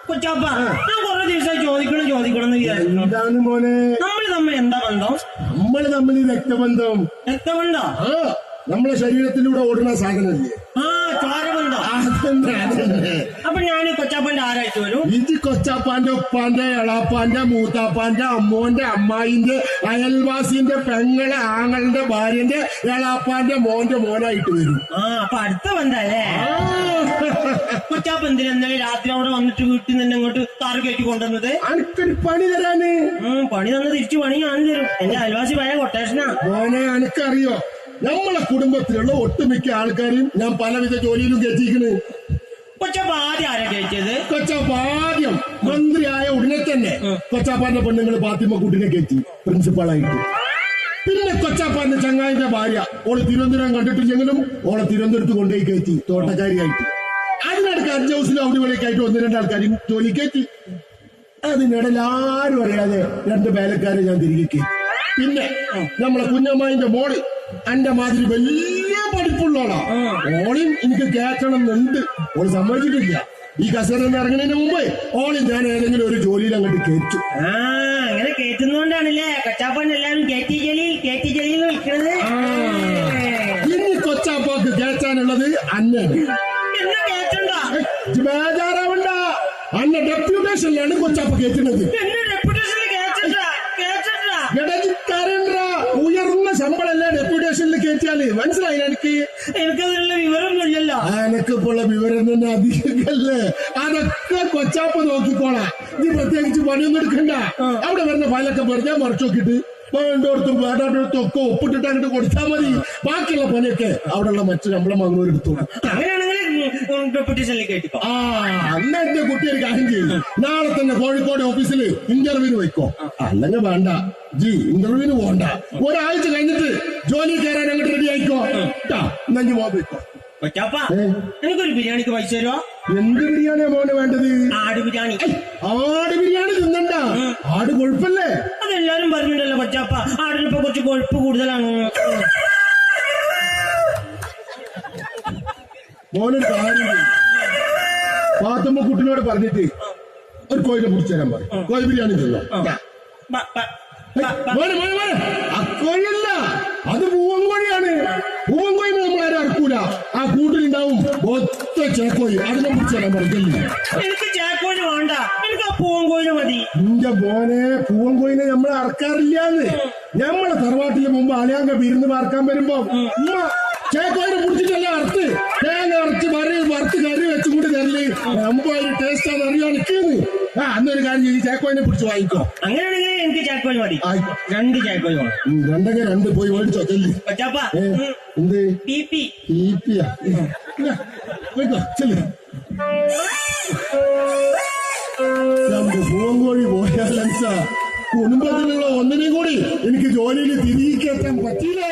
കൊച്ചാപ്പ ഞാൻ കുറെ ദിവസമായി ചോദിക്കണം എന്ന് വിചാരിക്കുന്നു. എന്താണ് മോനെ? നമ്മൾ തമ്മിൽ എന്താ ബന്ധം? നമ്മൾ തമ്മിൽ രക്തബന്ധം. രക്തബന്ധം? നമ്മളെ ശരീരത്തിലൂടെ ഓടുന്ന സാധനല്ലേ? ചോരബന്ധം. അപ്പൊ ഞാൻ കൊച്ചാപ്പന്റെ ആരായിട്ട് വരും? ഇത് കൊച്ചാപ്പാന്റെ ഉപ്പാന്റെ എളാപ്പാന്റെ മൂത്താപ്പാന്റെ അമ്മോന്റെ അമ്മായിന്റെ അയൽവാസിന്റെ പെങ്ങളെ ആങ്ങളുടെ ഭാര്യന്റെ എളാപ്പാന്റെ മോന്റെ മോനായിട്ട് വരും. അപ്പൊ അടുത്ത ബന്ധല്ലേ? കൊച്ചാപ്പ എന്തിനാ രാത്രി അവിടെ വന്നിട്ട് വീട്ടിൽ നിന്ന് ഇങ്ങോട്ട് കാറ് കയറ്റി കൊണ്ടുവന്നത്? അനക്കൊരു പണി തരാന്. പണി തന്ന് തിരിച്ചു പണി ഞാൻ തരും. എന്റെ അയൽവാസി പഴയ കൊട്ടേഷനാ. മോനെ അനക്കറിയോ, നമ്മളെ കുടുംബത്തിലുള്ള ഒട്ടുമിക്ക ആൾക്കാരും ഞാൻ പലവിധ ജോലിയിലും കയറ്റിയിരിക്കണ്. കൊച്ചാപ്പ ആദ്യം ആരാ കയറ്റിയത്? കൊച്ചാപ്പ ആദ്യം മന്ത്രിയായ ഉടനെ തന്നെ കൊച്ചാപ്പാന്റെ പെണ്ണുങ്ങൾ ഫാത്തിമ കുട്ടിനെ കയറ്റി പ്രിൻസിപ്പാളായിട്ട്. പിന്നെ കൊച്ചാപ്പാന്റെ ചങ്ങായിന്റെ ഭാര്യ ഓള് തിരുവനന്തപുരം കണ്ടിട്ടില്ലെങ്കിലും ഓളെ തിരുവനന്തപുരത്ത് കൊണ്ടുപോയി കയറ്റി തോട്ടക്കാരിയായിട്ട്. അതിനിടയ്ക്ക് 5 ഹൗസിലും അവിടെ വിളിക്കായിട്ട് 1-2 ആൾക്കാരും ജോലി കയറ്റി. അതിനിടയിൽ ആരും അറിയാതെ 2 വേലക്കാരെ ഞാൻ തിരികെ കയറ്റി. പിന്നെ നമ്മളെ കുഞ്ഞമ്മായിന്റെ മോള് എന്റെ മാതിരി വലിയ പഠിപ്പുള്ളോളാ. ഓളിയും എനിക്ക് കയറ്റണം എന്നുണ്ട്. ഓള് സമ്മതിച്ചിട്ടില്ല. ഈ കസേരന്ന് ഇറങ്ങുന്നതിന് മുമ്പ് ഓളും ഞാൻ ഏതെങ്കിലും ഒരു ജോലിയിൽ അങ്ങോട്ട് കയറ്റു. അങ്ങനെ കയറ്റുന്നോണ്ടാണല്ലേ കൊച്ചാപ്പൻ എല്ലാരും കേറ്റി ജലി വിളിക്കണത്. ഇനി കൊച്ചാപ്പാക്ക് കയറ്റാനുള്ളത് അന്നാണ്. ബേജാറാവണ്ട, അന്ന ഡെപ്യൂട്ടേഷനിലാണ് കൊച്ചാപ്പ കയറ്റുന്നത്. ഉയർന്ന ശമ്പളല്ലേ ഡെപ്യൂട്ടേഷനിൽ കയറ്റിയാല്? മനസ്സിലായില്ല എനിക്ക്? എനിക്കതിനുള്ള വിവരമൊന്നുമില്ലല്ലോ. എനക്കിപ്പോള്ള വിവരം തന്നെ അധികല്ലേ. അതൊക്കെ കൊച്ചാപ്പ നോക്കിക്കോളാം. നീ പ്രത്യേകിച്ച് പണിയൊന്നും എടുക്കണ്ട. അവിടെ വരുന്ന ഫയലൊക്കെ വെറുതെ മറിച്ചു നോക്കിയിട്ട് വേണ്ടോടത്തും വേണ്ടാടത്തും ഒക്കെ ഒപ്പിട്ടിട്ട് അങ്ങോട്ട് കൊടുത്താൽ മതി. ബാക്കിയുള്ള പണിയൊക്കെ അവിടെയുള്ള മറ്റു ശമ്പളം വാങ്ങുന്നവരെടുത്തു. അന്ന് എന്റെ കുട്ടി ഒരു കാര്യം ചെയ്യും. നാളെ തന്നെ കോഴിക്കോട് ഓഫീസിൽ ഇന്റർവ്യൂവിന് വെക്കോ. അല്ലെങ്കിൽ വേണ്ട, ഇന്റർവ്യൂവിന് പോണ്ട. ഒരാഴ്ച കഴിഞ്ഞിട്ട് ജോലി കയറാൻ അങ്ങോട്ട് റെഡി ആയിക്കോ. എന്നാ പോയിക്കോ. എനിക്കൊരു ബിരിയാണിക്ക് പൈസ തരുമോ? എന്ത് ബിരിയാണിയാ മോനെ വേണ്ടത്? ആട് ബിരിയാണി. ആട് ബിരിയാണി തിന്നണ്ട. ആട് കൊഴുപ്പല്ലേ? അതെല്ലാരും പറഞ്ഞിട്ടല്ലോ കൊച്ചാപ്പ, ആടിനിപ്പോ കുറച്ച് കൊഴുപ്പ് കൂടുതലാണ്. മോനൊരു കാര്യം, പാത്തുമ്മ കുട്ടിനോട് പറഞ്ഞിട്ട് ഒരു കോഴിനെ പിടിച്ചു തരാൻ പറയും. കോഴി ബിരിയാണി തിന്നോ. മോനെ മോനെ മോനെ, അക്കോഴിയല്ല, അത് പൂവൻ കോഴിയാണ്. പൂവൻ കോഴിനെ നമ്മൾ ആരും അറക്കൂല. ആ കൂട്ടിലുണ്ടാവും ഒറ്റ ചേക്കോഴി, അതിനെ പിടിച്ചു തരാൻ പറയില്ല. എനിക്ക് ചേക്കോഴി വേണ്ട, എനിക്ക് ആ പൂവൻ കോഴി മതി. നിന്റെ മോനെ, പൂവൻ കോഴിനെ നമ്മൾ അറക്കാറില്ലാന്ന്. നമ്മളെ തറവാട്ടിന് മുമ്പ് അലയാങ്ക വിരുന്ന് പാർക്കാൻ വരുമ്പോ ഉമ്മ ചേക്കോയിനെ പിടിച്ചിട്ടല്ല അറുത്ത് തേങ്ങ അരച്ച് വറുത്ത് കറി വെച്ചും കൂടി തരല്. അമ്പായൊരു ടേസ്റ്റ് ആണെന്ന് അറിയാൻ നിൽക്കുന്നു. അന്നൊരു കാര്യം ചെയ്ത് ചേക്കോയിനെ പിടിച്ച് വാങ്ങിക്കോ. അങ്ങനെയാണെങ്കിൽ എനിക്ക് ചേക്കോയി മതി. 2 ചേക്കോയി വേണം. 2 പോയി മേടിച്ചോ. ചെല്ലി എന്ത് പിപിയാ ചെല്ലു. 2 പൂവൻകോഴി പോയാൽ കുടുംബത്തിലുള്ള ഒന്നിനെയും കൂടി എനിക്ക് ജോലിയിൽ തിരികെ കയറ്റാൻ പറ്റിയില്ല.